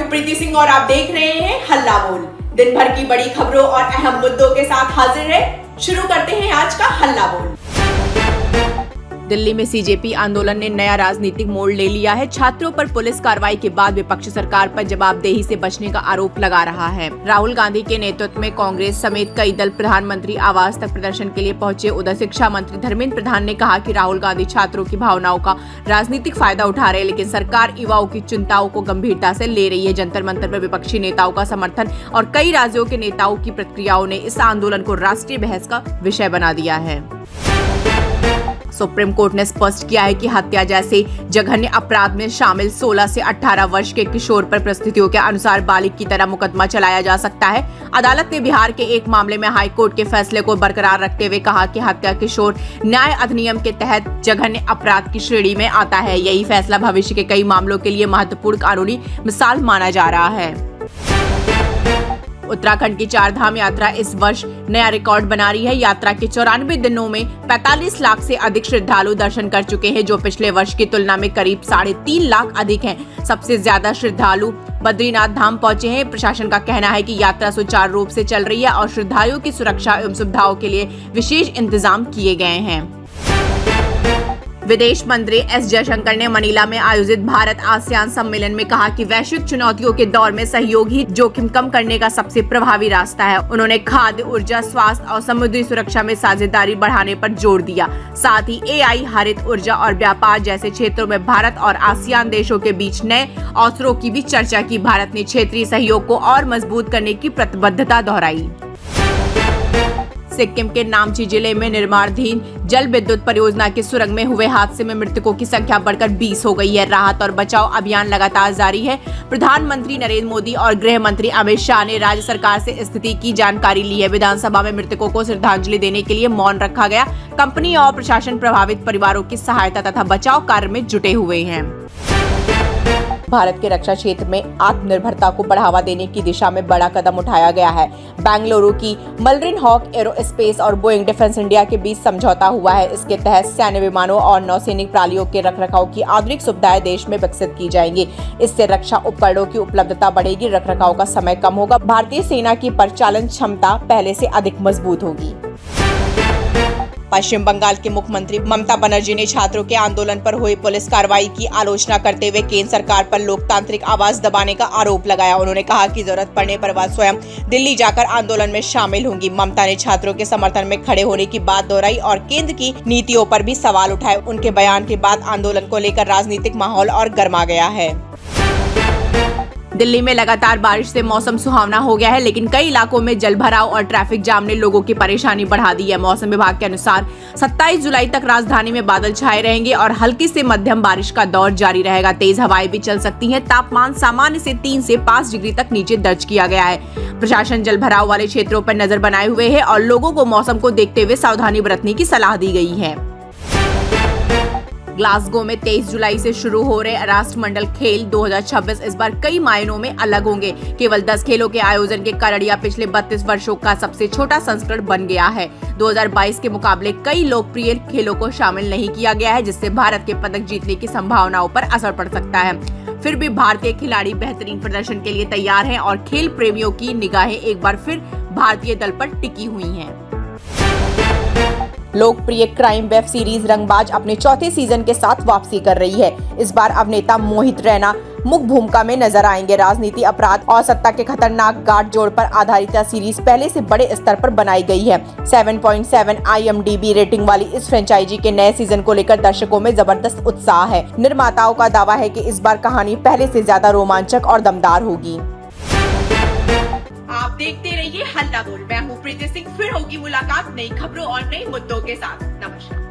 हूँ प्रीति सिंह और आप देख रहे हैं हल्ला बोल। दिन भर की बड़ी खबरों और अहम मुद्दों के साथ हाजिर है। शुरू करते हैं आज का हल्ला बोल। दिल्ली में सीजेपी आंदोलन ने नया राजनीतिक मोड़ ले लिया है। छात्रों पर पुलिस कार्रवाई के बाद विपक्ष सरकार पर जवाबदेही से बचने का आरोप लगा रहा है। राहुल गांधी के नेतृत्व में कांग्रेस समेत कई दल प्रधानमंत्री आवास तक प्रदर्शन के लिए पहुंचे। उधर शिक्षा मंत्री धर्मेंद्र प्रधान ने कहा कि राहुल गांधी छात्रों की भावनाओं का राजनीतिक फायदा उठा रहे हैं, लेकिन सरकार युवाओं की चिंताओं को गंभीरता से ले रही है। जंतर मंतर पर विपक्षी नेताओं का समर्थन और कई राज्यों के नेताओं की प्रतिक्रियाओं ने इस आंदोलन को राष्ट्रीय बहस का विषय बना दिया है। सुप्रीम कोर्ट ने स्पष्ट किया है कि हत्या जैसे जघन्य अपराध में शामिल 16 से 18 वर्ष के किशोर पर परिस्थितियों के अनुसार बालिग की तरह मुकदमा चलाया जा सकता है। अदालत ने बिहार के एक मामले में हाई कोर्ट के फैसले को बरकरार रखते हुए कहा कि हत्या किशोर न्याय अधिनियम के तहत जघन्य अपराध की श्रेणी में आता है। यही फैसला भविष्य के कई मामलों के लिए महत्वपूर्ण कानूनी मिसाल माना जा रहा है। उत्तराखंड की 4 धाम यात्रा इस वर्ष नया रिकॉर्ड बना रही है। यात्रा के 94 दिनों में 45 लाख से अधिक श्रद्धालु दर्शन कर चुके हैं, जो पिछले वर्ष की तुलना में करीब 3.5 लाख अधिक हैं। सबसे ज्यादा श्रद्धालु बद्रीनाथ धाम पहुंचे हैं। प्रशासन का कहना है कि यात्रा सुचारू रूप से चल रही है और श्रद्धालुओं की सुरक्षा एवं सुविधाओं के लिए विशेष इंतजाम किए गए हैं। विदेश मंत्री एस जयशंकर ने मनीला में आयोजित भारत आसियान सम्मेलन में कहा कि वैश्विक चुनौतियों के दौर में सहयोग ही जोखिम कम करने का सबसे प्रभावी रास्ता है। उन्होंने खाद्य, ऊर्जा, स्वास्थ्य और समुद्री सुरक्षा में साझेदारी बढ़ाने पर जोर दिया। साथ ही एआई, हरित ऊर्जा और व्यापार जैसे क्षेत्रों में भारत और आसियान देशों के बीच नए अवसरों की भी चर्चा की। भारत ने क्षेत्रीय सहयोग को और मजबूत करने की प्रतिबद्धता दोहराई। सिक्किम के नामची जिले में निर्माणाधीन जल विद्युत परियोजना के सुरंग में हुए हादसे में मृतकों की संख्या बढ़कर 20 हो गई है। राहत और बचाव अभियान लगातार जारी है। प्रधानमंत्री नरेंद्र मोदी और गृह मंत्री अमित शाह ने राज्य सरकार से स्थिति की जानकारी ली है। विधानसभा में मृतकों को श्रद्धांजलि देने के लिए मौन रखा गया। कंपनी और प्रशासन प्रभावित परिवारों की सहायता तथा बचाव कार्य में जुटे हुए हैं। भारत के रक्षा क्षेत्र में आत्मनिर्भरता को बढ़ावा देने की दिशा में बड़ा कदम उठाया गया है। बेंगलुरु की मलरिन हॉक एरोस्पेस और बोइंग डिफेंस इंडिया के बीच समझौता हुआ है। इसके तहत सैन्य विमानों और नौसैनिक प्रणालियों के रखरखाव की आधुनिक सुविधाएं देश में विकसित की जाएंगी। इससे रक्षा उपकरणों की उपलब्धता बढ़ेगी, रखरखाव का समय कम होगा। भारतीय सेना की परिचालन क्षमता पहले से अधिक मजबूत होगी। पश्चिम बंगाल के मुख्यमंत्री ममता बनर्जी ने छात्रों के आंदोलन पर हुई पुलिस कार्रवाई की आलोचना करते हुए केंद्र सरकार पर लोकतांत्रिक आवाज दबाने का आरोप लगाया। उन्होंने कहा कि जरूरत पड़ने पर वह स्वयं दिल्ली जाकर आंदोलन में शामिल होंगी। ममता ने छात्रों के समर्थन में खड़े होने की बात दोहराई और केंद्र की नीतियों पर भी सवाल उठाए। उनके बयान के बाद आंदोलन को लेकर राजनीतिक माहौल और गर्मा गया है। दिल्ली में लगातार बारिश से मौसम सुहावना हो गया है, लेकिन कई इलाकों में जलभराव और ट्रैफिक जाम ने लोगों की परेशानी बढ़ा दी है। मौसम विभाग के अनुसार 27 जुलाई तक राजधानी में बादल छाए रहेंगे और हल्की से मध्यम बारिश का दौर जारी रहेगा। तेज हवाएं भी चल सकती हैं। तापमान सामान्य से 3 से 5 डिग्री तक नीचे दर्ज किया गया है। प्रशासन जलभराव वाले क्षेत्रों पर नजर बनाए हुए है और लोगों को मौसम को देखते हुए सावधानी बरतने की सलाह दी गई है। ग्लासगो में 23 जुलाई से शुरू हो रहे राष्ट्रमंडल खेल 2026 इस बार कई मायनों में अलग होंगे। केवल 10 खेलों के आयोजन के कारण यह पिछले 32 वर्षों का सबसे छोटा संस्करण बन गया है। 2022 के मुकाबले कई लोकप्रिय खेलों को शामिल नहीं किया गया है, जिससे भारत के पदक जीतने की संभावनाओं पर असर पड़ सकता है। फिर भी भारतीय खिलाड़ी बेहतरीन प्रदर्शन के लिए तैयार हैं और खेल प्रेमियों की निगाहें एक बार फिर भारतीय दल पर टिकी हुई हैं। लोकप्रिय क्राइम वेब सीरीज रंगबाज अपने चौथे सीजन के साथ वापसी कर रही है। इस बार अभिनेता मोहित रैना मुख्य भूमिका में नजर आएंगे। राजनीति, अपराध और सत्ता के खतरनाक गाठजोड़ पर आधारित यह सीरीज पहले से बड़े स्तर पर बनाई गई है। 7.7 IMDb रेटिंग वाली इस फ्रेंचाइजी के नए सीजन को लेकर दर्शकों में जबरदस्त उत्साह है। निर्माताओं का दावा है कि इस बार कहानी पहले से ज्यादा रोमांचक और दमदार होगी। आप देखते रहिए हल्ला बोल। मैं हूँ प्रीति सिंह। फिर होगी मुलाकात नई खबरों और नए मुद्दों के साथ। नमस्कार।